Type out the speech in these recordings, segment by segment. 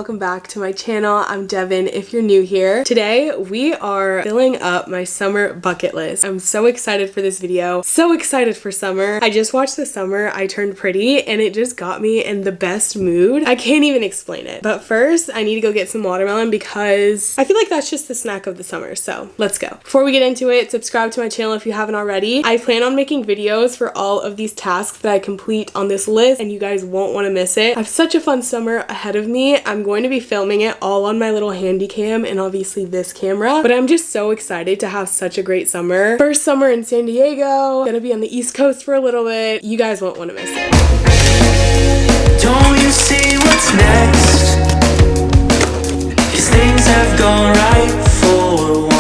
welcome back to my channel. I'm Devon if you're new here. Today we are filling up my summer bucket list. I'm so excited for this video. So excited for summer. I just watched The Summer I Turned Pretty and it just got me in the best mood. I can't even explain it. But first I need to go get some watermelon because I feel like that's just the snack of the summer. So let's go. Before we get into it, subscribe to my channel if you haven't already. I plan on making videos for all of these tasks that I complete on this list and you guys won't want to miss it. I have such a fun summer ahead of me. I'm going to be filming it all on my little handy cam and obviously this camera, but I'm just so excited to have such a great summer. First summer in San Diego, gonna be on the East Coast for a little bit. You guys won't want to miss it. Don't you see what's next? 'Cause things have gone right for once.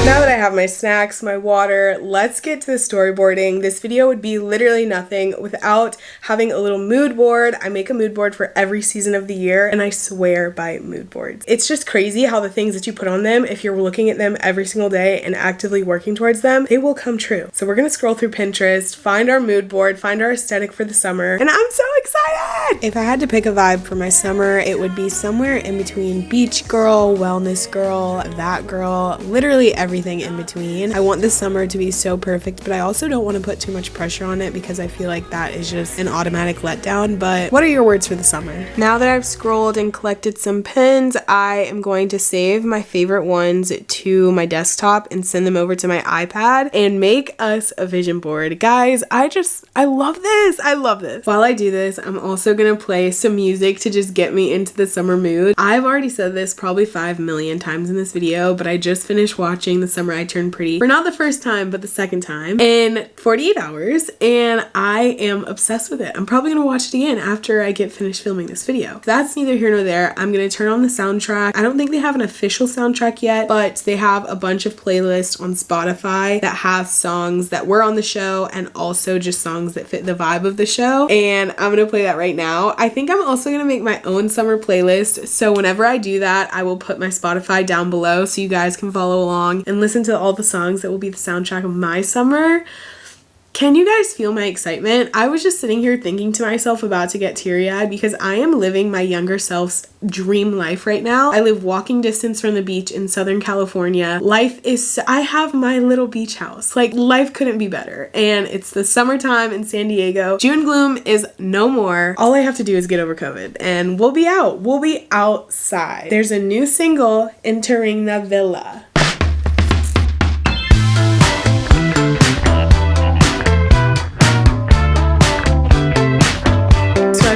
Now that I have my snacks, my water, let's get to the storyboarding. This video would be literally nothing without having a little mood board. I make a mood board for every season of the year and I swear by mood boards. It's just crazy how the things that you put on them, if you're looking at them every single day and actively working towards them, they will come true. So we're gonna scroll through Pinterest, find our mood board, find our aesthetic for the summer, and I'm so excited! If I had to pick a vibe for my summer, it would be somewhere in between beach girl, wellness girl, that girl, literally everything in between. I want this summer to be so perfect, but I also don't want to put too much pressure on it because I feel like that is just an automatic letdown. But what are your words for the summer? Now that I've scrolled and collected some pins, I am going to save my favorite ones to my desktop and send them over to my iPad and make us a vision board. Guys, I love this. I love this. While I do this, I'm also gonna play some music to just get me into the summer mood. I've already said this probably 5 million times in this video, but I just finished watching The Summer I Turned Pretty for not the first time, but the second time in 48 hours, and I am obsessed with it. I'm probably gonna watch it again after I get finished filming this video. That's neither here nor there. I'm gonna turn on the soundtrack. I don't think they have an official soundtrack yet, but they have a bunch of playlists on Spotify that have songs that were on the show and also just songs that fit the vibe of the show, and I'm gonna play that right now. I think I'm also gonna make my own summer playlist, so whenever I do that, I will put my Spotify down below so you guys can follow along and listen to all the songs that will be the soundtrack of my summer. Can you guys feel my excitement? I was just sitting here thinking to myself about to get teary-eyed because I am living my younger self's dream life right now. I live walking distance from the beach in Southern California. Life is, I have my little beach house. Like, life couldn't be better. And it's the summertime in San Diego. June gloom is no more. All I have to do is get over COVID and we'll be out. We'll be outside. There's a new single entering the villa.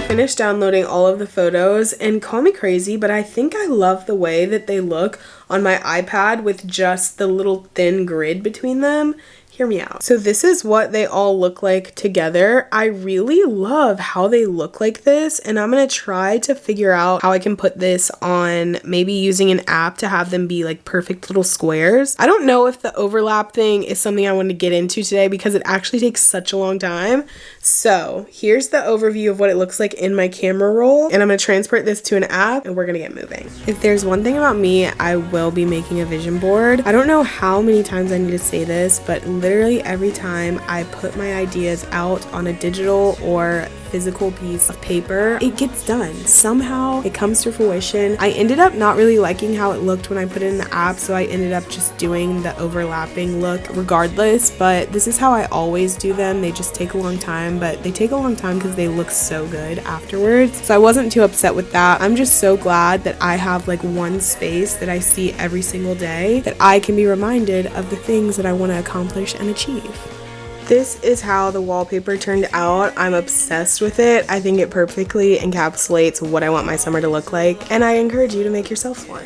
Finished downloading all of the photos, and call me crazy, but I think I love the way that they look on my iPad with just the little thin grid between them. Hear me out. So this is what they all look like together. I really love how they look like this, and I'm gonna try to figure out how I can put this on, maybe using an app to have them be like perfect little squares. I don't know if the overlap thing is something I want to get into today because it actually takes such a long time. So here's the overview of what it looks like in my camera roll, and I'm gonna transport this to an app and we're gonna get moving. If there's one thing about me, I will be making a vision board. I don't know how many times I need to say this, but literally every time I put my ideas out on a digital or physical piece of paper, it gets done. Somehow it comes to fruition. I ended up not really liking how it looked when I put it in the app, so I ended up just doing the overlapping look regardless, but this is how I always do them. They just take a long time, but they take a long time because they look so good afterwards. So I wasn't too upset with that. I'm just so glad that I have like one space that I see every single day that I can be reminded of the things that I want to accomplish and achieve. This is how the wallpaper turned out. I'm obsessed with it. I think it perfectly encapsulates what I want my summer to look like, and I encourage you to make yourself one.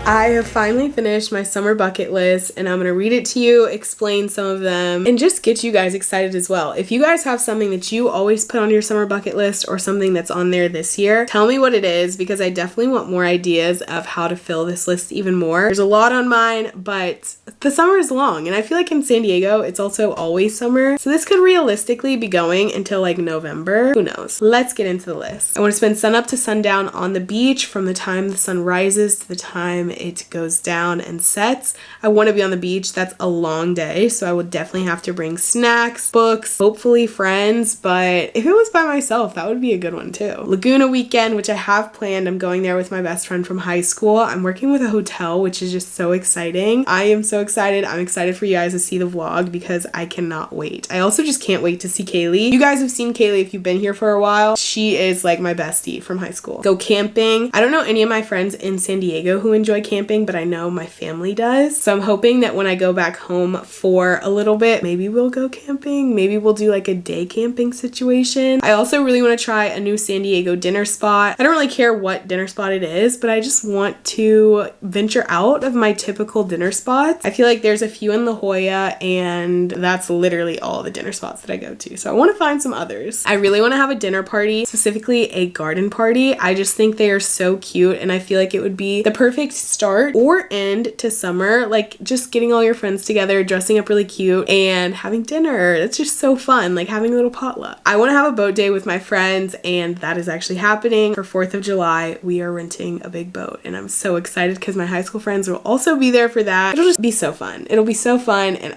I have finally finished my summer bucket list and I'm gonna read it to you, explain some of them, and just get you guys excited as well. If you guys have something that you always put on your summer bucket list or something that's on there this year, tell me what it is because I definitely want more ideas of how to fill this list even more. There's a lot on mine, but the summer is long and I feel like in San Diego it's also always summer. So this could realistically be going until like November. Who knows? Let's get into the list. I want to spend sun up to sundown on the beach from the time the sun rises to the time it goes down and sets. I want to be on the beach. That's a long day, so I would definitely have to bring snacks, books, hopefully friends, but if it was by myself, that would be a good one too. Laguna weekend, which I have planned. I'm going there with my best friend from high school. I'm working with a hotel, which is just so exciting. I am so excited. I'm excited for you guys to see the vlog because I cannot wait. I also just can't wait to see Kaylee. You guys have seen Kaylee if you've been here for a while. She is like my bestie from high school. Go camping. I don't know any of my friends in San Diego who enjoy camping, but I know my family does. So I'm hoping that when I go back home for a little bit, maybe we'll go camping. Maybe we'll do like a day camping situation. I also really want to try a new San Diego dinner spot. I don't really care what dinner spot it is, but I just want to venture out of my typical dinner spots. I feel like there's a few in La Jolla and that's literally all the dinner spots that I go to. So I want to find some others. I really want to have a dinner party, specifically a garden party. I just think they are so cute and I feel like it would be the perfect start or end to summer. Like just getting all your friends together, dressing up really cute and having dinner. It's just so fun, like having a little potluck. I want to have a boat day with my friends and that is actually happening. For 4th of July, we are renting a big boat and I'm so excited because my high school friends will also be there for that. It'll just be so fun. It'll be so fun and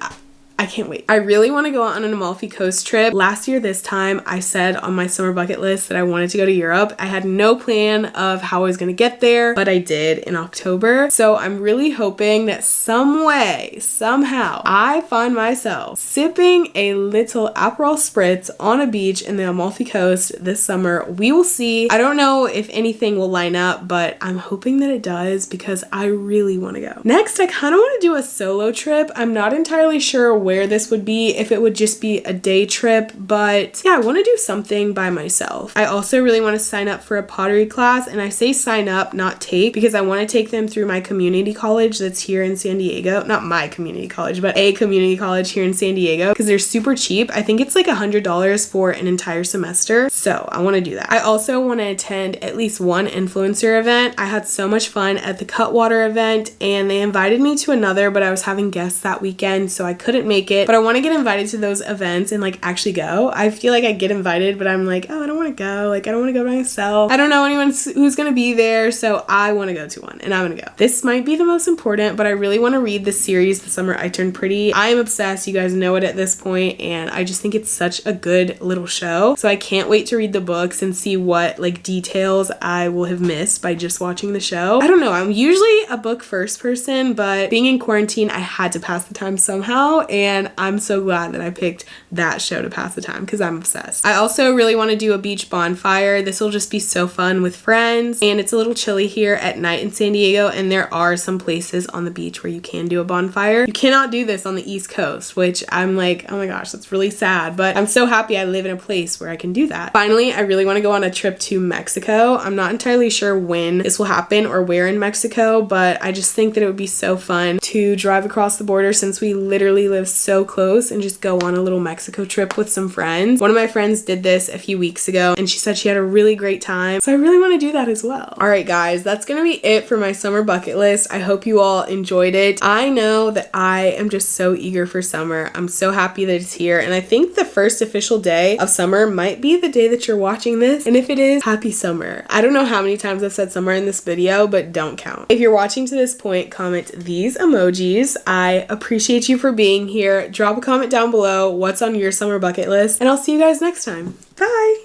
I can't wait. I really want to go on an Amalfi Coast trip. Last year this time I said on my summer bucket list that I wanted to go to Europe. I had no plan of how I was going to get there, but I did in October. So I'm really hoping that some way, somehow, I find myself sipping a little Aperol Spritz on a beach in the Amalfi Coast this summer. We will see. I don't know if anything will line up, but I'm hoping that it does because I really want to go. Next, I kind of want to do a solo trip. I'm not entirely sure where this would be, if it would just be a day trip, but yeah, I want to do something by myself. I also really want to sign up for a pottery class, and I say sign up, not take, because I want to take them through my community college that's here in San Diego. Not my community college, but a community college here in San Diego, because they're super cheap. I think it's like $100 for an entire semester, so I want to do that. I also want to attend at least one influencer event. I had so much fun at the Cutwater event, and they invited me to another, but I was having guests that weekend, so I couldn't make it, but I want to get invited to those events and like actually go. I feel like I get invited, but I'm like, oh, I don't want to go. Like, I don't want to go by myself. I don't know anyone who's going to be there, so I want to go to one and I'm going to go. This might be the most important, but I really want to read the series, The Summer I Turned Pretty. I am obsessed. You guys know it at this point, and I just think it's such a good little show. So I can't wait to read the books and see what like details I will have missed by just watching the show. I don't know. I'm usually a book first person, but being in quarantine, I had to pass the time somehow, and I'm so glad that I picked that show to pass the time because I'm obsessed. I also really want to do a beach bonfire. This will just be so fun with friends, and it's a little chilly here at night in San Diego, and there are some places on the beach where you can do a bonfire. You cannot do this on the East Coast, which I'm like, oh my gosh, that's really sad, but I'm so happy I live in a place where I can do that. Finally, I really want to go on a trip to Mexico. I'm not entirely sure when this will happen or where in Mexico, but I just think that it would be so fun to drive across the border since we literally live so close and just go on a little Mexico trip with some friends. One of my friends did this a few weeks ago and she said she had a really great time. So I really want to do that as well. All right, guys, that's going to be it for my summer bucket list. I hope you all enjoyed it. I know that I am just so eager for summer. I'm so happy that it's here. And I think the first official day of summer might be the day that you're watching this. And if it is, happy summer. I don't know how many times I've said summer in this video, but don't count. If you're watching to this point, comment these emojis. I appreciate you for being here. Drop a comment down below what's on your summer bucket list, and I'll see you guys next time. Bye!